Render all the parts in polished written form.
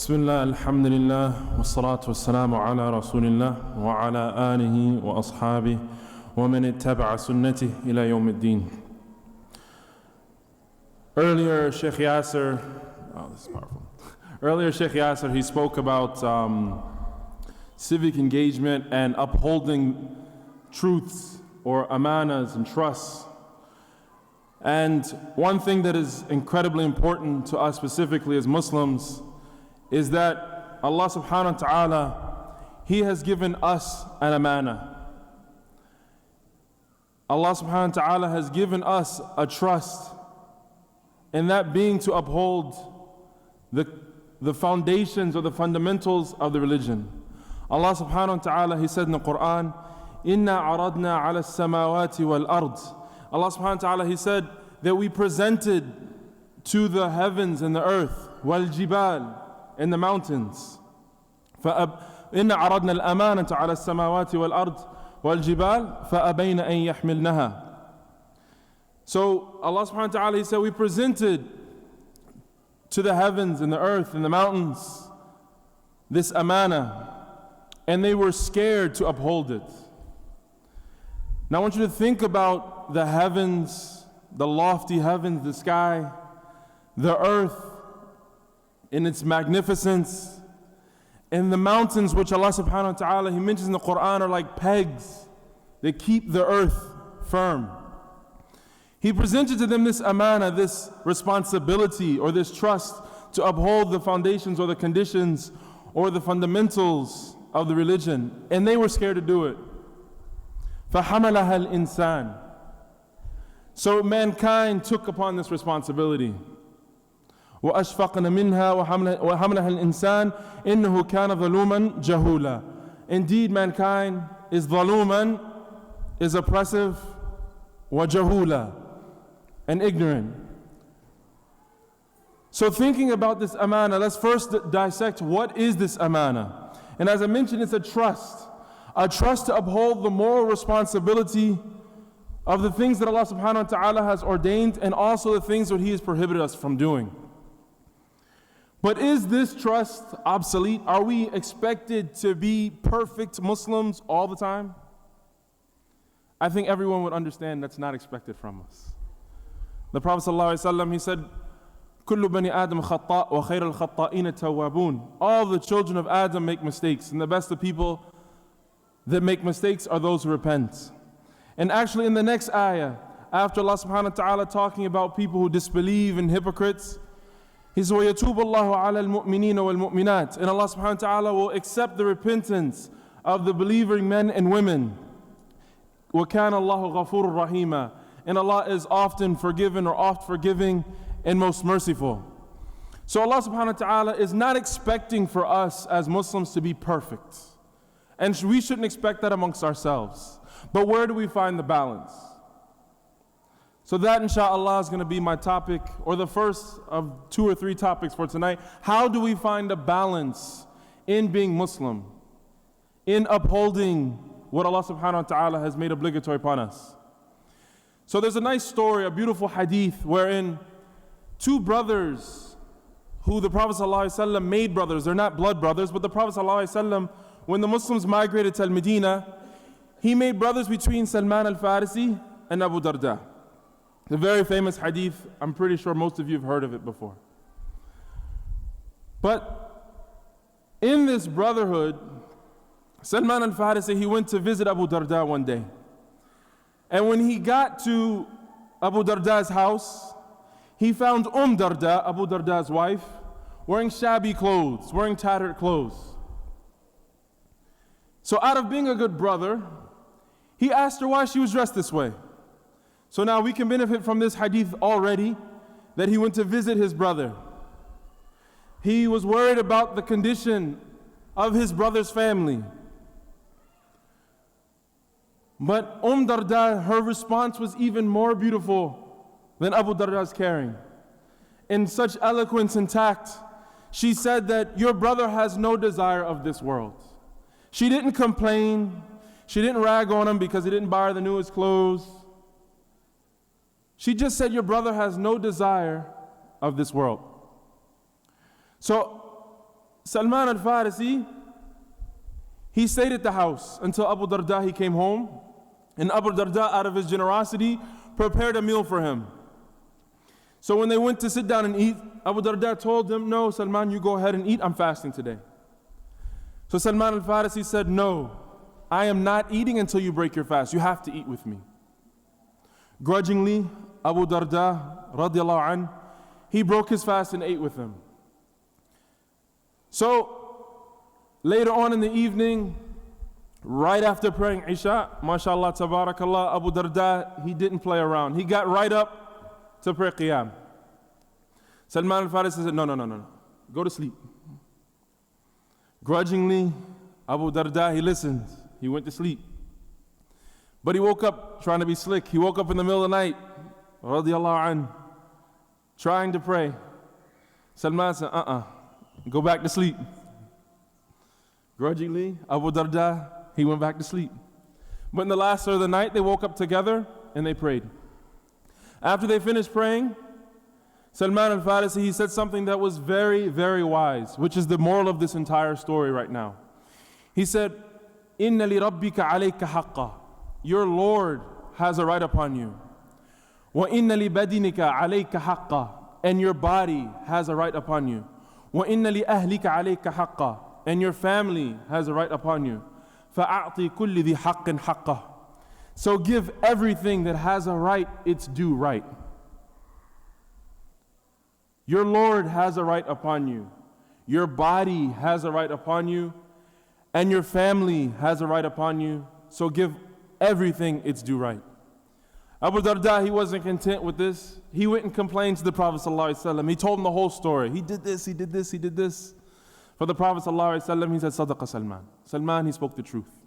Bismillah, alhamdulillah, wassalatu wassalamu ala rasulillah wa ala alihi wa ashabihi wa man ittaba'a sunnatih ila yawm ad-din. Earlier, Sheikh Yasser, this is powerful. Earlier, Sheikh Yasser, he spoke about civic engagement and upholding truths or amanas and trusts. And one thing that is incredibly important to us specifically as Muslims is that Allah subhanahu wa ta'ala, He has given us an amana. Allah subhanahu wa ta'ala has given us a trust, and that being to uphold the foundations or the fundamentals of the religion. Allah subhanahu wa ta'ala, He said in the Quran, Inna aradna ala samawati wal ard. Allah subhanahu wa ta'ala, He said that we presented to the heavens and the earth, wal jibal, and the mountains. إِنَّ عَرَضْنَا الْأَمَانَةَ عَلَى السَّمَاوَاتِ وَالْأَرْضِ وَالْجِبَالِ فَأَبَيْنَ أَن يَحْمِلْنَهَا. So Allah subhanahu wa ta'ala, He said, we presented to the heavens and the earth and the mountains this amana, and they were scared to uphold it. Now I want you to think about the heavens, the lofty heavens, the sky, the earth in its magnificence, and the mountains which Allah subhanahu wa ta'ala, He mentions in the Quran, are like pegs that keep the earth firm. He presented to them this amana, this responsibility or this trust to uphold the foundations or the conditions or the fundamentals of the religion, and they were scared to do it. فَحَمَلَهَا الْإِنسَانِ. So mankind took upon this responsibility. وَأَشْفَقْنَ مِنْهَا وَحَمْلَهَا الْإِنسَانِ إِنَّهُ كَانَ ظَلُومًا جَهُولًا. Indeed, mankind is ظَلُومًا, is oppressive, وَجَهُولًا, and ignorant. So thinking about this amana, let's first dissect what is this amana. And as I mentioned, it's a trust to uphold the moral responsibility of the things that Allah subhanahu wa ta'ala has ordained, and also the things that He has prohibited us from doing. But is this trust obsolete? Are we expected to be perfect Muslims all the time? I think everyone would understand that's not expected from us. The Prophet ﷺ, he said, كُلُّ بَنِي آدَمْ خَطَّاء وَخَيْرَ الْخَطَّائِينَ التَّوَّابُونَ. All the children of Adam make mistakes, and the best of people that make mistakes are those who repent. And actually in the next ayah, after Allah subhanahu wa ta'ala talking about people who disbelieve and hypocrites, He says, وَيَتُوبُ اللَّهُ عَلَى الْمُؤْمِنِينَ وَالْمُؤْمِنَاتِ. And Allah subhanahu wa ta'ala will accept the repentance of the believing men and women. وَكَانَ اللَّهُ غَفُورٌ رَحِيمًا. And Allah is often forgiven or oft forgiving and most merciful. So Allah subhanahu wa ta'ala is not expecting for us as Muslims to be perfect. And we shouldn't expect that amongst ourselves. But where do we find the balance? So that, inshallah, is going to be my topic, or the first of 2 or 3 topics for tonight. How do we find a balance in being Muslim, in upholding what Allah subhanahu wa ta'ala has made obligatory upon us? So there's a nice story, a beautiful hadith, wherein 2 brothers who the Prophet ﷺ made brothers, they're not blood brothers, but the Prophet ﷺ, when the Muslims migrated to Al-Medina, he made brothers between Salman al-Farisi and Abu Darda. The very famous hadith, I'm pretty sure most of you have heard of it before. But in this brotherhood, Salman al-Farisi, he went to visit Abu Darda one day. And when he got to Abu Darda's house, he found Darda, Abu Darda's wife, wearing shabby clothes, wearing tattered clothes. So out of being a good brother, he asked her why she was dressed this way. So now we can benefit from this hadith already, that he went to visit his brother. He was worried about the condition of his brother's family. But Darda, her response was even more beautiful than Abu Darda's caring. In such eloquence and tact, she said that your brother has no desire of this world. She didn't complain. She didn't rag on him because he didn't buy her the newest clothes. She just said your brother has no desire of this world. So Salman al-Farisi, he stayed at the house until Abu Darda, he came home. And Abu Darda, out of his generosity, prepared a meal for him. So when they went to sit down and eat, Abu Darda told him, no, Salman, you go ahead and eat, I'm fasting today. So Salman al-Farisi said, no, I am not eating until you break your fast. You have to eat with me. Grudgingly, Abu Darda, radiallahu anh, he broke his fast and ate with him. So later on in the evening, right after praying Isha, mashallah, tabarakallah, Abu Darda, he didn't play around. He got right up to pray Qiyam. Salman al-Farisi said, no, go to sleep. Grudgingly, Abu Darda, he listened. He went to sleep. But he woke up trying to be slick. He woke up in the middle of the night, radiallahu anh, trying to pray. Salman said, go back to sleep. Grudgingly, Abu Darda, he went back to sleep. But in the last third of the night, they woke up together and they prayed. After they finished praying, Salman al-Farisi, he said something that was very, very wise, which is the moral of this entire story right now. He said, Inna li rabbika alayka haqqa. Your Lord has a right upon you. Wa inna li badinika alayka haqqa. And your body has a right upon you. Wa inna li ahlika alayka haqqa. And your family has a right upon you. فَأَعْطِي كُلِّ ذِي حَقٍّ حَقَّهُ. So give everything that has a right its due right. Your Lord has a right upon you. Your body has a right upon you. And your family has a right upon you. So give everything its due right. Abu Darda, he wasn't content with this. He went and complained to the Prophet ﷺ. He told him the whole story. He did this, he did this, he did this. For the Prophet ﷺ, he said, Sadaqa Salman. Salman, he spoke the truth.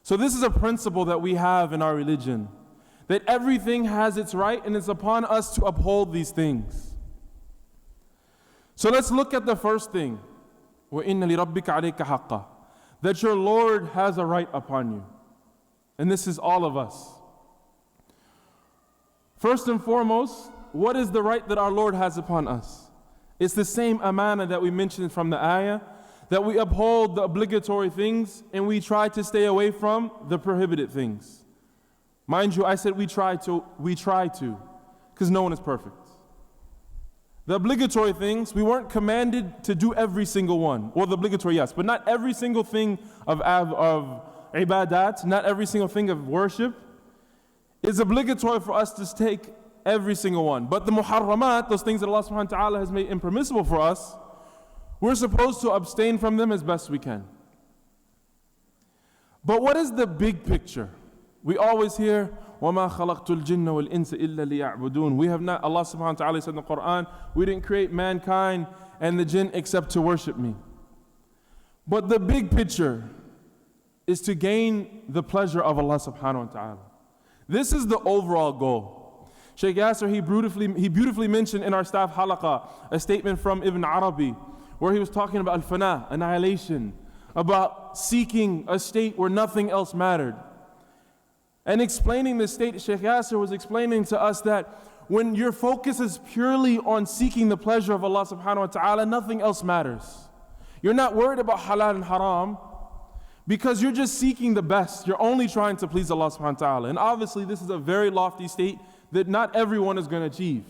So this is a principle that we have in our religion, that everything has its right and it's upon us to uphold these things. So let's look at the first thing. وَإِنَّ لِرَبِّكَ عَلَيْكَ حَقًّا. That your Lord has a right upon you. And this is all of us. First and foremost, what is the right that our Lord has upon us? It's the same amana that we mentioned from the ayah, that we uphold the obligatory things and we try to stay away from the prohibited things. Mind you, I said we try to, because no one is perfect. The obligatory things, we weren't commanded to do every single one. Well, the obligatory, yes, but not every single thing of ibadat, not every single thing of worship is obligatory for us to take every single one. But the muharramat, those things that Allah subhanahu wa ta'ala has made impermissible for us, we're supposed to abstain from them as best we can. But what is the big picture? We always hear, وَمَا خَلَقْتُ الْجِنَّ وَالْإِنسَ إِلَّا لِيَعْبُدُونَ. We have not, Allah subhanahu wa ta'ala said in the Quran, we didn't create mankind and the jinn except to worship me. But the big picture is to gain the pleasure of Allah subhanahu wa ta'ala. This is the overall goal. Shaykh Yasser, he beautifully mentioned in our staff Halaqa a statement from Ibn Arabi where he was talking about al-fana, annihilation, about seeking a state where nothing else mattered. And explaining this state, Shaykh Yasser was explaining to us that when your focus is purely on seeking the pleasure of Allah subhanahu wa ta'ala, nothing else matters. You're not worried about halal and haram because you're just seeking the best. You're only trying to please Allah subhanahu wa ta'ala. And obviously this is a very lofty state that not everyone is going to achieve.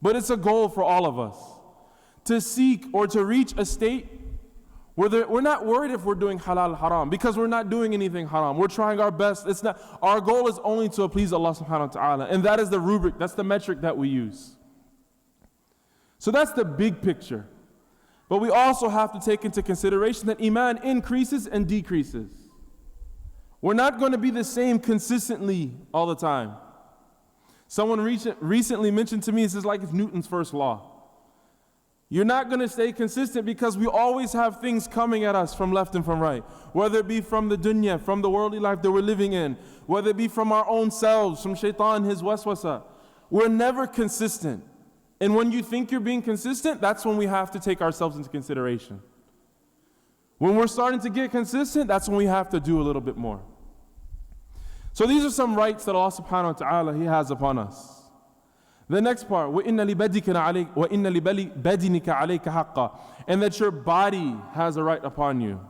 But it's a goal for all of us to seek or to reach a state where we're not worried if we're doing halal haram because we're not doing anything haram. We're trying our best. Our goal is only to please Allah subhanahu wa ta'ala. And that is the rubric, that's the metric that we use. So that's the big picture. But we also have to take into consideration that iman increases and decreases. We're not going to be the same consistently all the time. Someone recently mentioned to me, this is like it's Newton's first law. You're not going to stay consistent because we always have things coming at us from left and from right. Whether it be from the dunya, from the worldly life that we're living in, whether it be from our own selves, from shaitan, his waswasa. We're never consistent. And when you think you're being consistent, that's when we have to take ourselves into consideration. When we're starting to get consistent, that's when we have to do a little bit more. So these are some rights that Allah subhanahu wa ta'ala, He has upon us. The next part, وَإِنَّ لِبَدِنِكَ عَلَيْكَ حَقًّا, and that your body has a right upon you.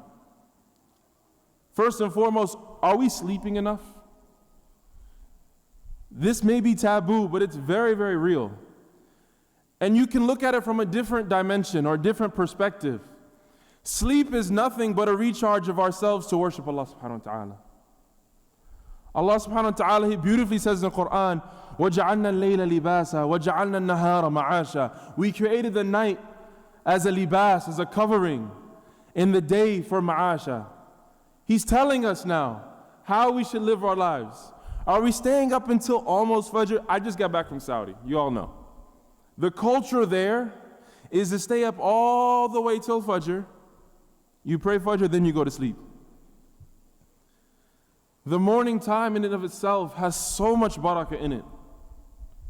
First and foremost, are we sleeping enough? This may be taboo, but it's very, very real. And you can look at it from a different dimension or different perspective. Sleep is nothing but a recharge of ourselves to worship Allah subhanahu wa ta'ala. Allah subhanahu wa ta'ala, He beautifully says in the Quran, وَجَعَلْنَا اللَّيْلَ لِبَاسًا وَجَعَلْنَا النَّهَارَ مَعَاشًا. We created the night as a libas, as a covering, in the day for ma'asha. He's telling us now how we should live our lives. Are we staying up until almost Fajr? I just got back from Saudi, you all know. The culture there is to stay up all the way till Fajr. You pray Fajr, then you go to sleep. The morning time in and of itself has so much barakah in it.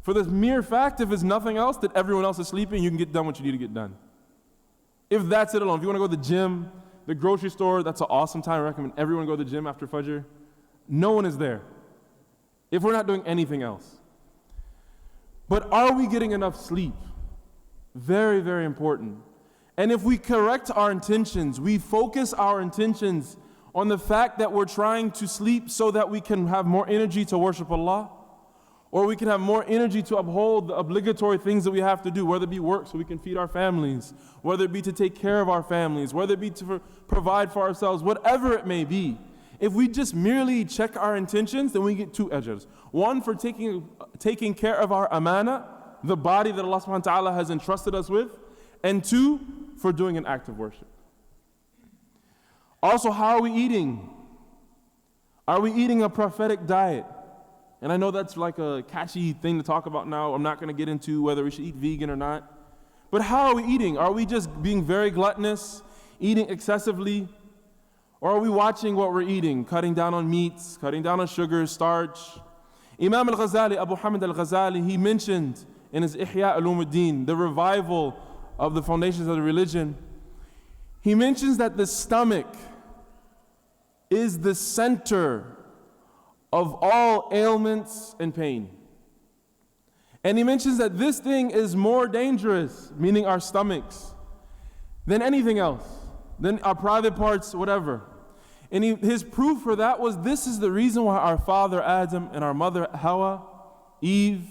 For the mere fact, if it's nothing else, that everyone else is sleeping, you can get done what you need to get done. If that's it alone, if you want to go to the gym, the grocery store, that's an awesome time. I recommend everyone go to the gym after Fajr. No one is there if we're not doing anything else. But are we getting enough sleep? Very, very important. And if we correct our intentions, we focus our intentions on the fact that we're trying to sleep so that we can have more energy to worship Allah, or we can have more energy to uphold the obligatory things that we have to do, whether it be work so we can feed our families, whether it be to take care of our families, whether it be to provide for ourselves, whatever it may be. If we just merely check our intentions, then we get two ajrs. One, for taking care of our amana, the body that Allah subhanahu wa ta'ala has entrusted us with, and two, for doing an act of worship. Also, how are we eating? Are we eating a prophetic diet? And I know that's like a catchy thing to talk about now. I'm not going to get into whether we should eat vegan or not. But how are we eating? Are we just being very gluttonous, eating excessively? Or are we watching what we're eating, cutting down on meats, cutting down on sugar, starch? Imam al-Ghazali, Abu Hamid al-Ghazali, he mentioned in his Ihya Ulumuddin, the revival of the foundations of the religion, he mentions that the stomach is the center of all ailments and pain. And he mentions that this thing is more dangerous, meaning our stomachs, than anything else, than our private parts, whatever. And his proof for that was, this is the reason why our father Adam and our mother Hawa, Eve,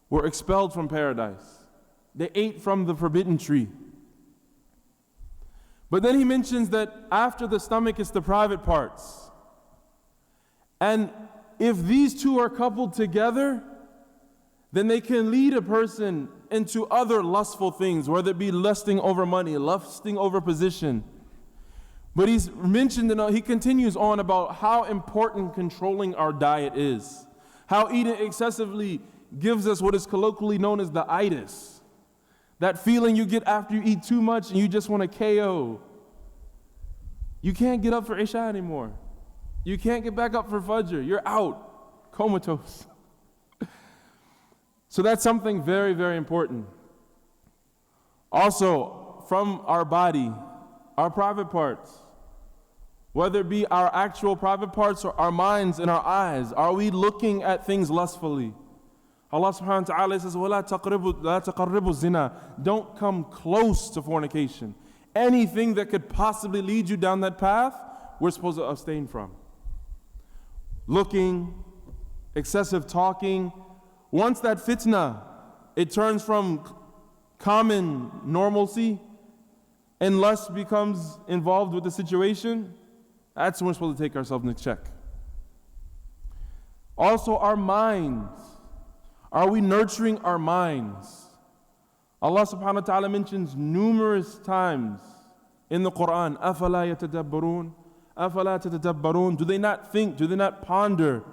were expelled from paradise. They ate from the forbidden tree. But then he mentions that after the stomach is the private parts. And if these two are coupled together, then they can lead a person into other lustful things, whether it be lusting over money, lusting over position. But he's mentioned, he continues on about how important controlling our diet is. How eating excessively gives us what is colloquially known as the itis. That feeling you get after you eat too much and you just want to KO. You can't get up for Isha anymore. You can't get back up for Fajr. You're out, comatose. So that's something very, very important. Also, from our body, our private parts, whether it be our actual private parts or our minds and our eyes, are we looking at things lustfully? Allah subhanahu wa ta'ala says, وَلَا تَقَرِّبُوا zina. Don't come close to fornication. Anything that could possibly lead you down that path, we're supposed to abstain from. Looking, excessive talking. Once that fitna, it turns from common normalcy and lust becomes involved with the situation, that's when we're supposed to take ourselves in check. Also, our minds. Are we nurturing our minds? Allah subhanahu wa ta'ala mentions numerous times in the Quran, أَفَلَا يَتَدَبَّرُونَ أَفَلَا تَتَدَبَّرُونَ. Do they not think, do they not ponder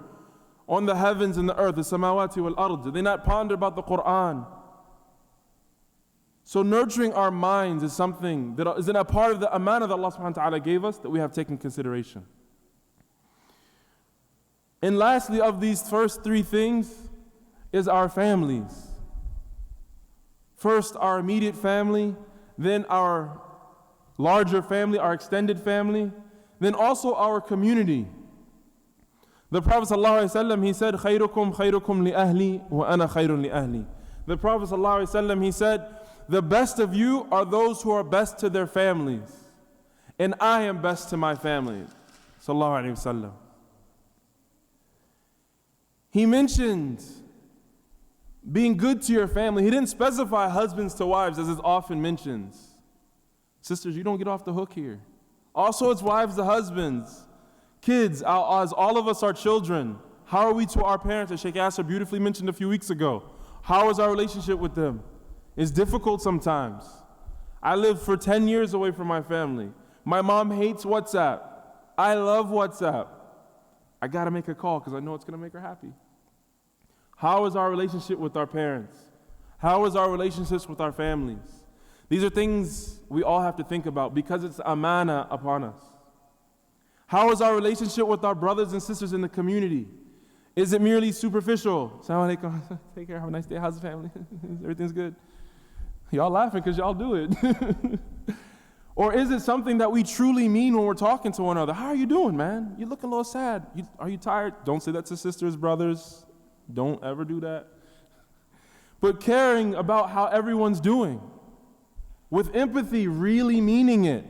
on the heavens and the earth, the samawati wal ard? Do they not ponder about the Quran? So nurturing our minds is something that is a part of the amana that Allah subhanahu wa ta'ala gave us that we have taken consideration. And lastly, of these first three things is our families. First, our immediate family, then our larger family, our extended family, then also our community. The Prophet ﷺ, he said, خَيْرُكُمْ خَيْرُكُمْ لِأَهْلِي وَأَنَا خَيْرٌ لِأَهْلِي. The Prophet ﷺ, he said, the best of you are those who are best to their families, and I am best to my family. Sallallahu Alaihi Wasallam. He mentioned being good to your family. He didn't specify husbands to wives, as it often mentions. Sisters, you don't get off the hook here. Also, it's wives to husbands. Kids, as all of us are children, how are we to our parents, as Sheikh Yasser beautifully mentioned a few weeks ago? How is our relationship with them? It's difficult sometimes. I lived for 10 years away from my family. My mom hates WhatsApp. I love WhatsApp. I gotta make a call because I know it's gonna make her happy. How is our relationship with our parents? How is our relationships with our families? These are things we all have to think about because it's amana upon us. How is our relationship with our brothers and sisters in the community? Is it merely superficial? Assalamu alaikum, take care, have a nice day, how's the family? Everything's good. Y'all laughing because y'all do it. Or is it something that we truly mean when we're talking to one another? How are you doing, man? You look a little sad. Are you tired? Don't say that to sisters, brothers. Don't ever do that. But caring about how everyone's doing, with empathy, really meaning it.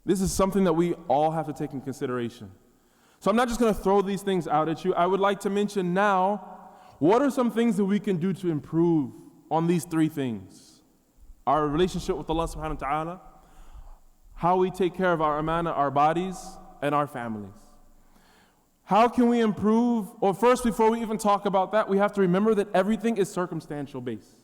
This is something that we all have to take in consideration. So I'm not just going to throw these things out at you. I would like to mention now, what are some things that we can do to improve on these three things? Our relationship with Allah subhanahu wa ta'ala, how we take care of our amana, our bodies, and our families. How can we improve? Well, first, before we even talk about that, we have to remember that everything is circumstantial based.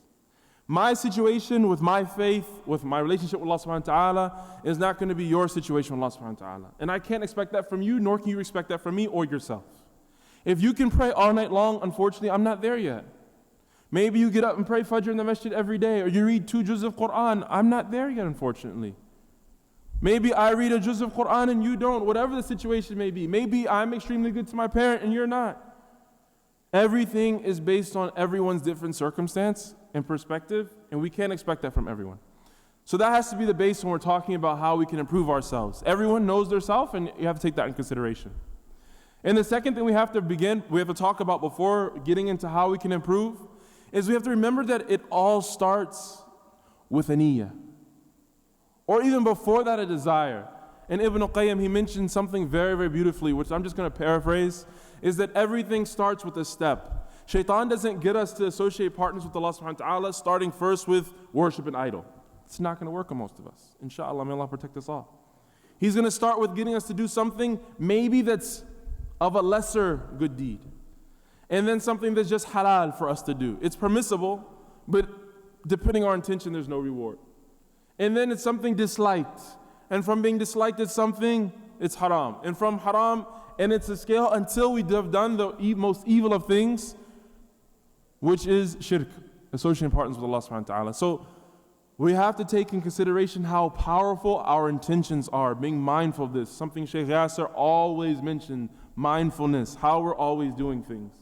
My situation with my faith, with my relationship with Allah subhanahu wa ta'ala, is not going to be your situation with Allah subhanahu wa ta'ala. And I can't expect that from you, nor can you expect that from me or yourself. If you can pray all night long, unfortunately, I'm not there yet. Maybe you get up and pray Fajr in the masjid every day, or you read 2 juz of Quran. I'm not there yet, unfortunately. Maybe I read a juz of Quran and you don't, whatever the situation may be. Maybe I'm extremely good to my parent and you're not. Everything is based on everyone's different circumstance and perspective, and we can't expect that from everyone. So that has to be the base when we're talking about how we can improve ourselves. Everyone knows their self, and you have to take that in consideration. And the second thing we have to talk about before getting into how we can improve, is we have to remember that it all starts with a niyyah. Or even before that, a desire. And Ibn al-Qayyim, he mentioned something very, very beautifully, which I'm just going to paraphrase, is that everything starts with a step. Shaitan doesn't get us to associate partners with Allah subhanahu wa ta'ala, starting first with worship an idol. It's not going to work on most of us. Inshallah, may Allah protect us all. He's going to start with getting us to do something maybe that's of a lesser good deed. And then something that's just halal for us to do. It's permissible, but depending on our intention, there's no reward. And then it's something disliked. And from being disliked, it's haram. And from haram, and it's a scale until we have done the most evil of things, which is shirk, associating partners with Allah subhanahu wa ta'ala. So we have to take in consideration how powerful our intentions are, being mindful of this. Something Sheikh Yasser always mentioned, mindfulness, how we're always doing things.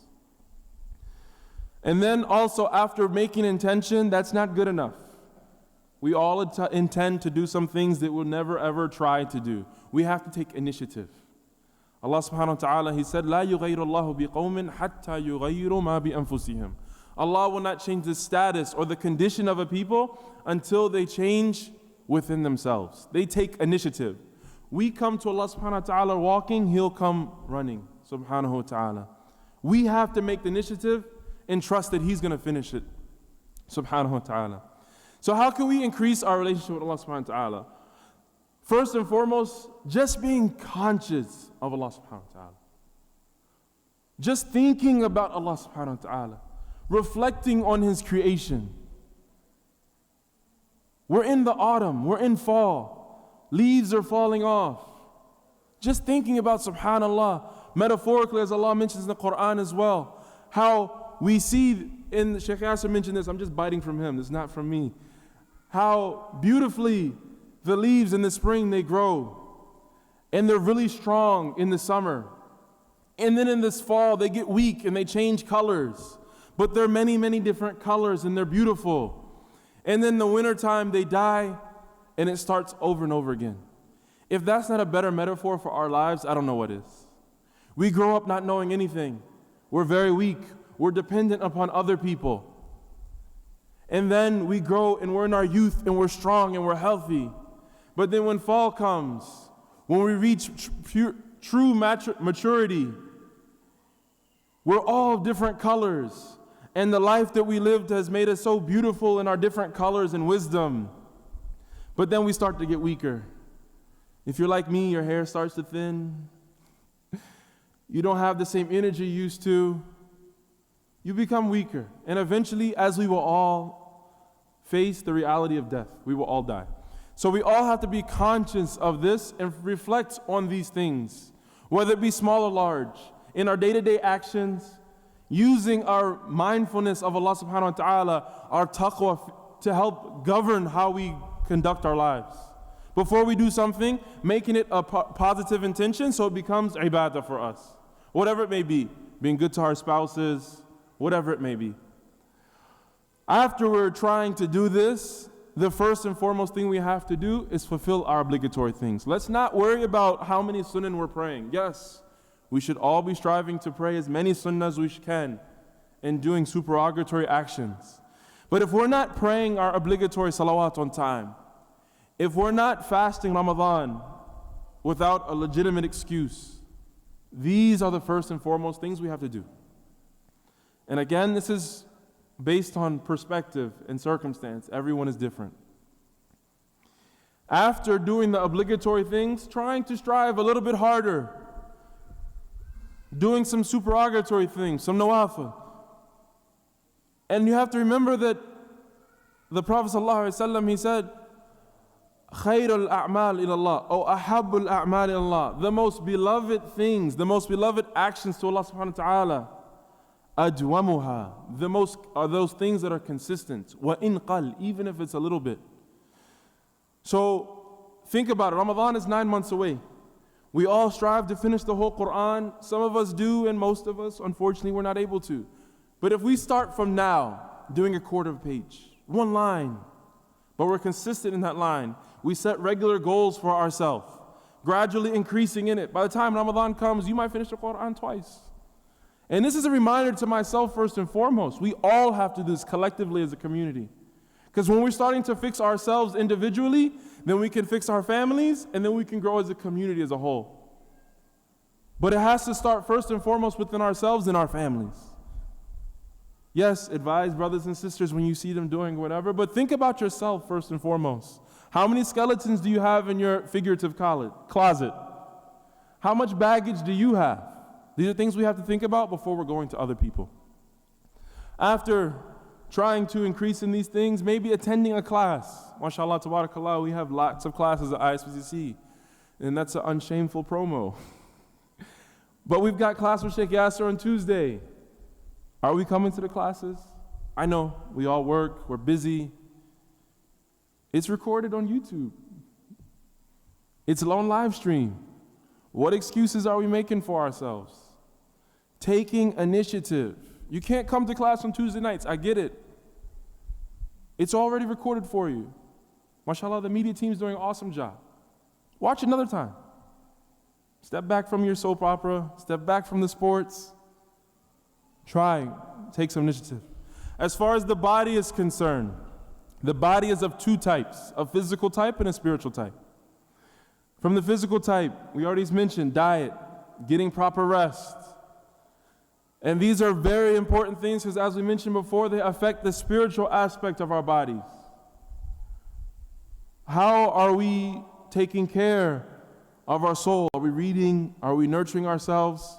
And then also after making intention, that's not good enough. We all intend to do some things that we'll never ever try to do. We have to take initiative. Allah subhanahu wa ta'ala, He said, لا يغير الله بقوم حتى يغيروا ما بأنفسهم. Allah will not change the status or the condition of a people until they change within themselves. They take initiative. We come to Allah subhanahu wa ta'ala walking, He'll come running, subhanahu wa ta'ala. We have to make the initiative and trust that He's going to finish it, subhanahu wa ta'ala. So how can we increase our relationship with Allah subhanahu wa ta'ala? First and foremost, just being conscious of Allah subhanahu wa ta'ala. Just thinking about Allah subhanahu wa ta'ala. Reflecting on His creation. We're in the autumn, we're in fall. Leaves are falling off. Just thinking about subhanallah. Metaphorically, as Allah mentions in the Quran as well, how we see, in Sheikh Yasser mentioned this, I'm just biting from him, this is not from me. How beautifully the leaves in the spring, they grow. And they're really strong in the summer. And then in this fall, they get weak and they change colors. But there are many, many different colors and they're beautiful. And then in the wintertime, they die and it starts over and over again. If that's not a better metaphor for our lives, I don't know what is. We grow up not knowing anything. We're very weak. We're dependent upon other people. And then we grow and we're in our youth and we're strong and we're healthy. But then when fall comes, when we reach true maturity, we're all different colors. And the life that we lived has made us so beautiful in our different colors and wisdom. But then we start to get weaker. If you're like me, your hair starts to thin. You don't have the same energy you used to. You become weaker. And eventually, as we will all face the reality of death, we will all die. So we all have to be conscious of this and reflect on these things, whether it be small or large, in our day-to-day actions, using our mindfulness of Allah subhanahu wa ta'ala, our taqwa, to help govern how we conduct our lives. Before we do something, making it a positive intention so it becomes ibadah for us. Whatever it may be, being good to our spouses, whatever it may be. After we're trying to do this, the first and foremost thing we have to do is fulfill our obligatory things. Let's not worry about how many sunnah we're praying. Yes, we should all be striving to pray as many sunnah as we can and doing supererogatory actions. But if we're not praying our obligatory salawat on time, if we're not fasting Ramadan without a legitimate excuse, these are the first and foremost things we have to do. And again, this is based on perspective and circumstance. Everyone is different. After doing the obligatory things, trying to strive a little bit harder, doing some supererogatory things, some nawafil. And you have to remember that the Prophet ﷺ, he said, خَيْرُ الْأَعْمَالِ إِلَى اللَّهِ أو أَحَبُّ الْأَعْمَالِ إِلَى اللَّهِ. The most beloved things, the most beloved actions to Allah subhanahu wa ta'ala, أَجْوَمُهَا. The most are those things that are consistent. وَإِنْ قَلْ. Even if it's a little bit. So think about it. Ramadan is 9 months away. We all strive to finish the whole Quran. Some of us do, and most of us, unfortunately, we're not able to. But if we start from now, doing a quarter of a page, one line, but we're consistent in that line, we set regular goals for ourselves, gradually increasing in it. By the time Ramadan comes, you might finish the Quran twice. And this is a reminder to myself first and foremost. We all have to do this collectively as a community. Because when we're starting to fix ourselves individually, then we can fix our families, and then we can grow as a community as a whole. But it has to start first and foremost within ourselves and our families. Yes, advise brothers and sisters when you see them doing whatever, but think about yourself first and foremost. How many skeletons do you have in your figurative closet? How much baggage do you have? These are things we have to think about before we're going to other people. After trying to increase in these things, maybe attending a class. MashaAllah, tabarakallah, we have lots of classes at ISPCC, and that's an unshameful promo. But we've got class with Sheikh Yasser on Tuesday. Are we coming to the classes? I know, we all work, we're busy. It's recorded on YouTube. It's on live stream. What excuses are we making for ourselves? Taking initiative. You can't come to class on Tuesday nights, I get it. It's already recorded for you. MashaAllah, the media team's doing an awesome job. Watch another time. Step back from your soap opera, step back from the sports. Try, take some initiative. As far as the body is concerned, the body is of two types, a physical type and a spiritual type. From the physical type, we already mentioned diet, getting proper rest. And these are very important things because as we mentioned before, they affect the spiritual aspect of our bodies. How are we taking care of our soul? Are we reading? Are we nurturing ourselves?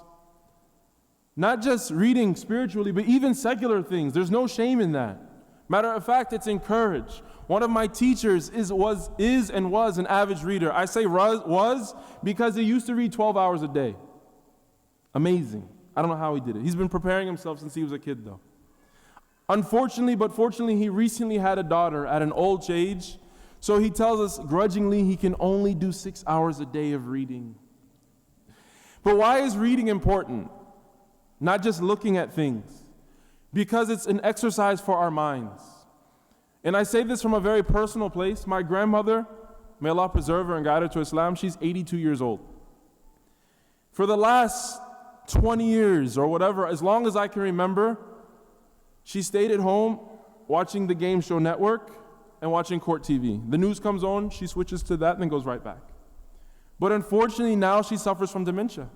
Not just reading spiritually, but even secular things. There's no shame in that. Matter of fact, it's encouraged. One of my teachers is and was an average reader. I say was because he used to read 12 hours a day. Amazing. I don't know how he did it. He's been preparing himself since he was a kid though. Unfortunately, but fortunately, he recently had a daughter at an old age. So he tells us grudgingly he can only do 6 hours a day of reading. But why is reading important? Not just looking at things. Because it's an exercise for our minds. And I say this from a very personal place. My grandmother, may Allah preserve her and guide her to Islam, she's 82 years old. For the last 20 years or whatever, as long as I can remember, she stayed at home watching the Game Show Network and watching Court TV. The news comes on, she switches to that and then goes right back. But unfortunately now she suffers from dementia.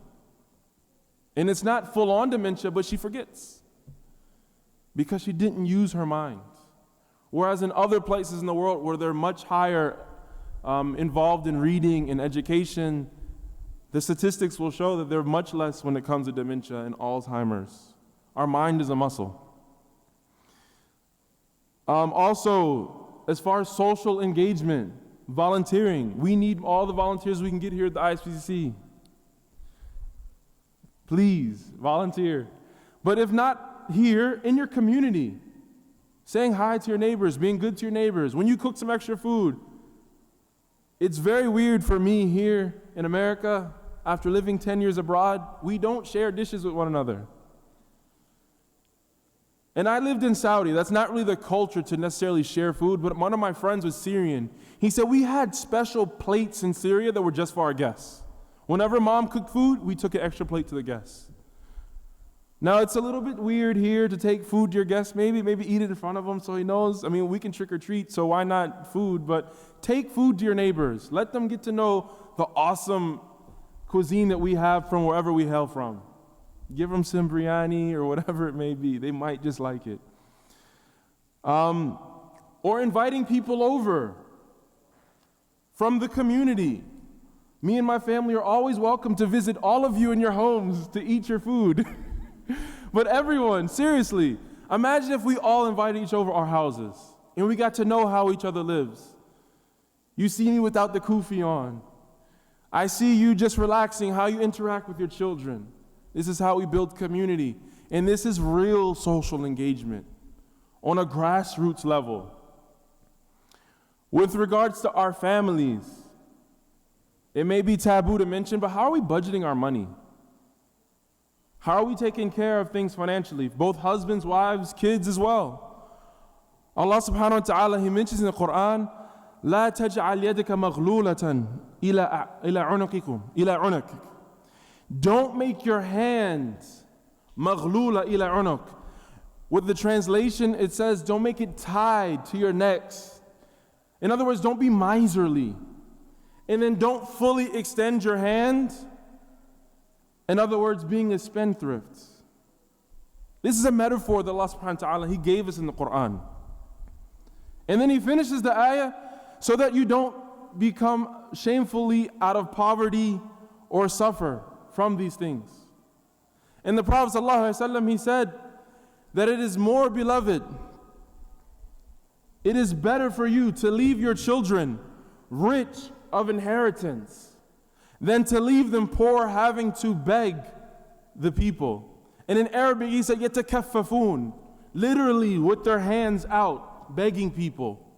And it's not full-on dementia, but she forgets because she didn't use her mind. Whereas in other places in the world where they're much higher involved in reading and education, the statistics will show that they're much less when it comes to dementia and Alzheimer's. Our mind is a muscle. Also, as far as social engagement, volunteering, we need all the volunteers we can get here at the ISPCC. Please, volunteer. But if not here, in your community, saying hi to your neighbors, being good to your neighbors. When you cook some extra food, it's very weird for me here in America, after living 10 years abroad, we don't share dishes with one another. And I lived in Saudi. That's not really the culture to necessarily share food, but one of my friends was Syrian. He said we had special plates in Syria that were just for our guests. Whenever mom cooked food, we took an extra plate to the guests. Now, it's a little bit weird here to take food to your guests, maybe eat it in front of them so he knows. I mean, we can trick or treat, so why not food? But take food to your neighbors. Let them get to know the awesome cuisine that we have from wherever we hail from. Give them some biryani or whatever it may be. They might just like it. Or inviting people over from the community. Me and my family are always welcome to visit all of you in your homes to eat your food. But everyone, seriously, imagine if we all invited each over our houses and we got to know how each other lives. You see me without the kufi on. I see you just relaxing, how you interact with your children. This is how we build community. And this is real social engagement on a grassroots level. With regards to our families, it may be taboo to mention, but how are we budgeting our money? How are we taking care of things financially? Both husbands, wives, kids as well. Allah subhanahu wa ta'ala, He mentions in the Quran, لا تجعل يدك مغلولة إلى عنقك. Don't make your hands مغلولة إلى عنق. With the translation, it says, don't make it tied to your necks. In other words, don't be miserly. And then don't fully extend your hand. In other words, being a spendthrift. This is a metaphor that Allah subhanahu wa ta'ala, He gave us in the Quran. And then He finishes the ayah so that you don't become shamefully out of poverty or suffer from these things. And the Prophet ﷺ, he said that it is more beloved, it is better for you to leave your children rich of inheritance than to leave them poor, having to beg the people. And in Arabic, he said, يَتَكَفَّفُونَ, literally with their hands out, begging people.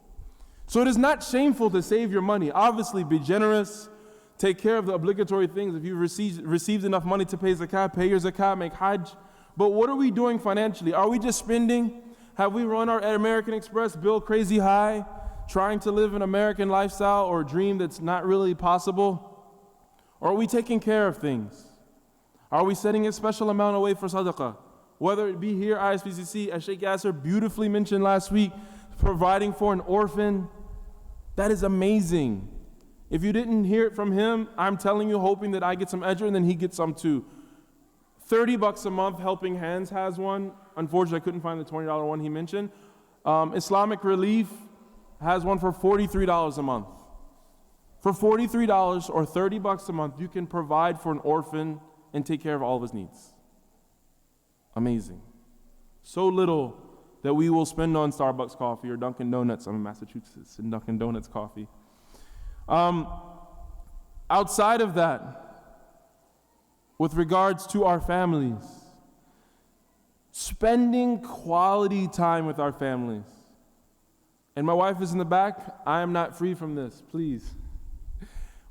So it is not shameful to save your money. Obviously, be generous, take care of the obligatory things. If you've received enough money to pay zakah, pay your zakah, make hajj. But what are we doing financially? Are we just spending? Have we run our American Express bill crazy high, trying to live an American lifestyle or a dream that's not really possible? Or are we taking care of things? Are we setting a special amount away for sadaqah? Whether it be here, ISPCC, as Sheikh Yasser beautifully mentioned last week, providing for an orphan, that is amazing. If you didn't hear it from him, I'm telling you, hoping that I get some ajr and then he gets some too. $30 a month, Helping Hands has one. Unfortunately, I couldn't find the $20 one he mentioned. Islamic Relief has one for $43 a month. For $43 or $30 a month, you can provide for an orphan and take care of all of his needs. Amazing. So little that we will spend on Starbucks coffee or Dunkin' Donuts. I'm in Massachusetts, and Dunkin' Donuts coffee. Outside of that, with regards to our families, spending quality time with our families. And my wife is in the back. I am not free from this, please.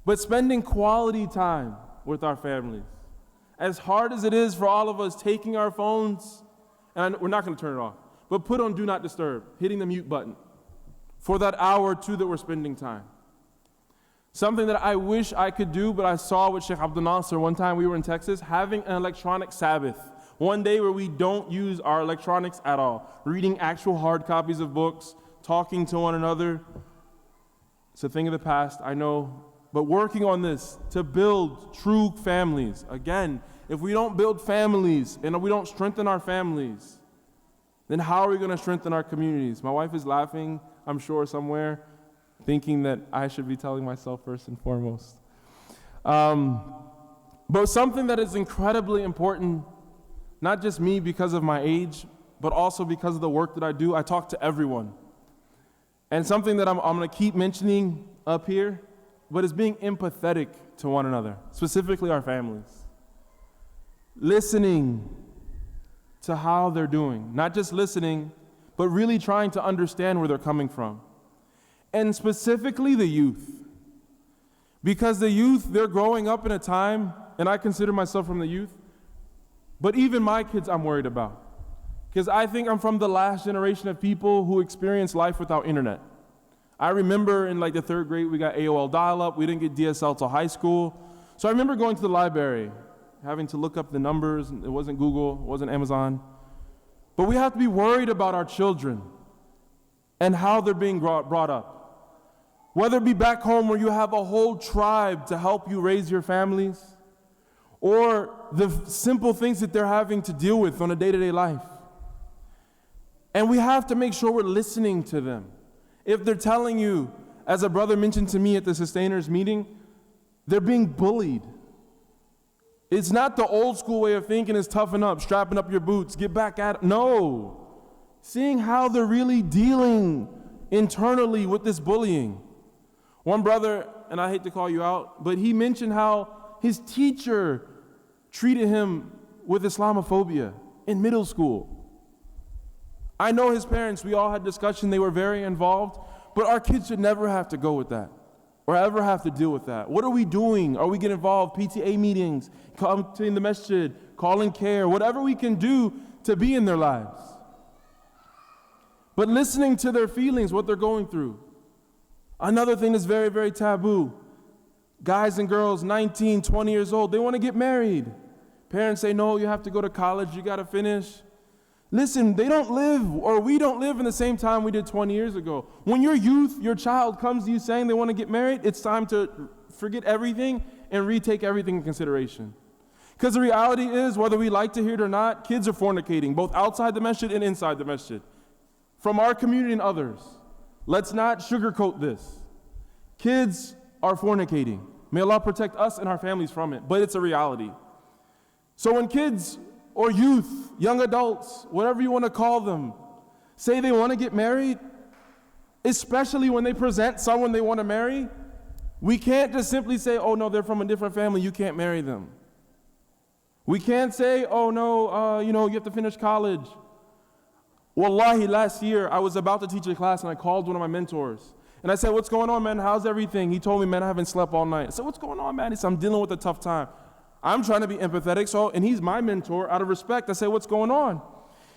But spending quality time with our families. As hard as it is for all of us taking our phones, and we're not going to turn it off, but put on Do Not Disturb, hitting the mute button for that hour or two that we're spending time. Something that I wish I could do, but I saw with Sheikh Abdul Nasser one time we were in Texas, having an electronic Sabbath. One day where we don't use our electronics at all. Reading actual hard copies of books, talking to one another. It's a thing of the past, I know. But working on this to build true families. Again, if we don't build families and we don't strengthen our families, then how are we going to strengthen our communities? My wife is laughing, I'm sure, somewhere, thinking that I should be telling myself first and foremost. But something that is incredibly important, not just me because of my age, but also because of the work that I do, I talk to everyone. And something that I'm going to keep mentioning up here, but is being empathetic to one another, specifically our families. Listening to how they're doing, not just listening, but really trying to understand where they're coming from. And specifically the youth. Because the youth, they're growing up in a time, and I consider myself from the youth, but even my kids I'm worried about. Because I think I'm from the last generation of people who experienced life without internet. I remember in like the 3rd grade, we got AOL dial-up. We didn't get DSL till high school. So I remember going to the library, having to look up the numbers. It wasn't Google, it wasn't Amazon. But we have to be worried about our children and how they're being brought up. Whether it be back home where you have a whole tribe to help you raise your families, or the simple things that they're having to deal with on a day-to-day life. And we have to make sure we're listening to them. If they're telling you, as a brother mentioned to me at the Sustainers meeting, they're being bullied. It's not the old school way of thinking is toughen up, strapping up your boots, get back at it. No. Seeing how they're really dealing internally with this bullying. One brother, and I hate to call you out, but he mentioned how his teacher treated him with Islamophobia in middle school. I know his parents, we all had discussion, they were very involved, but our kids should never have to go with that or ever have to deal with that. What are we doing? Are we getting involved? PTA meetings, come to the masjid, calling care, whatever we can do to be in their lives. But listening to their feelings, what they're going through. Another thing that's very, very taboo. Guys and girls, 19, 20 years old, they want to get married. Parents say, no, you have to go to college, you got to finish. Listen, they don't live, or we don't live in the same time we did 20 years ago. When your youth, your child comes to you saying they want to get married, it's time to forget everything and retake everything in consideration. Because the reality is, whether we like to hear it or not, kids are fornicating, both outside the masjid and inside the masjid. From our community and others. Let's not sugarcoat this. Kids are fornicating. May Allah protect us and our families from it, but it's a reality. So when kids or youth, young adults, whatever you want to call them, say they want to get married, especially when they present someone they want to marry, we can't just simply say, oh no, they're from a different family, you can't marry them. We can't say, oh no, you have to finish college. Wallahi, last year, I was about to teach a class and I called one of my mentors. And I said, what's going on, man? How's everything? He told me, man, I haven't slept all night. I said, what's going on, man? He said, I'm dealing with a tough time. I'm trying to be empathetic, and he's my mentor. Out of respect, I said, what's going on?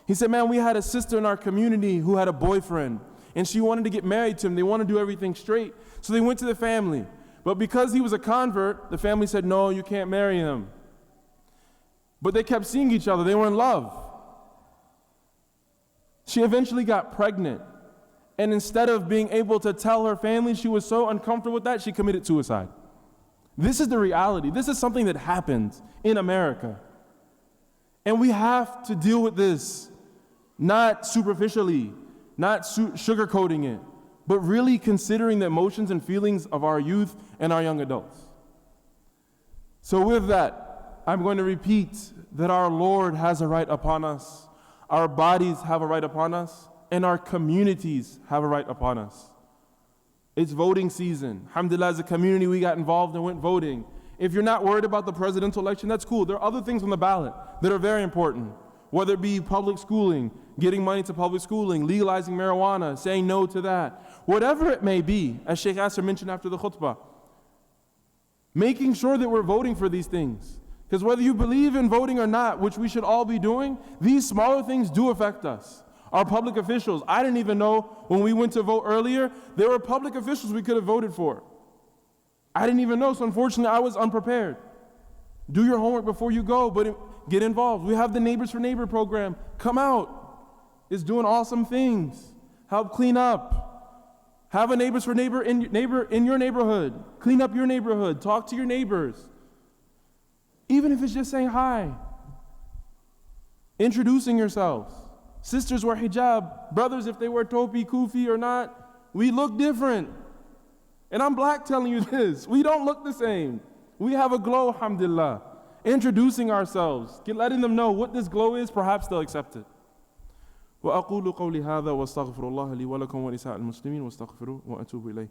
He said, man, we had a sister in our community who had a boyfriend, and she wanted to get married to him. They want to do everything straight. So they went to the family. But because he was a convert, the family said, no, you can't marry him. But they kept seeing each other. They were in love. She eventually got pregnant. And instead of being able to tell her family she was so uncomfortable with that, she committed suicide. This is the reality. This is something that happens in America. And we have to deal with this, not superficially, not sugarcoating it, but really considering the emotions and feelings of our youth and our young adults. So with that, I'm going to repeat that our Lord has a right upon us, our bodies have a right upon us, and our communities have a right upon us. It's voting season. Alhamdulillah, as a community, we got involved and went voting. If you're not worried about the presidential election, that's cool. There are other things on the ballot that are very important, whether it be public schooling, getting money to public schooling, legalizing marijuana, saying no to that. Whatever it may be, as Sheikh Asser mentioned after the khutbah, making sure that we're voting for these things. Because whether you believe in voting or not, which we should all be doing, these smaller things do affect us. Our public officials, I didn't even know when we went to vote earlier, there were public officials we could have voted for. I didn't even know, so unfortunately I was unprepared. Do your homework before you go, but get involved. We have the Neighbors for Neighbor program. Come out. It's doing awesome things. Help clean up. Have a Neighbors for Neighbor in your neighborhood. Clean up your neighborhood. Talk to your neighbors. Even if it's just saying hi. Introducing yourselves. Sisters wear hijab. Brothers, if they wear topi, kufi or not, we look different. And I'm black telling you this. We don't look the same. We have a glow, alhamdulillah. Introducing ourselves, letting them know what this glow is, perhaps they'll accept it. وأقول قولي هذا واستغفر الله لي ولكم ولسائر المسلمين واستغفروه وأتوب إليه.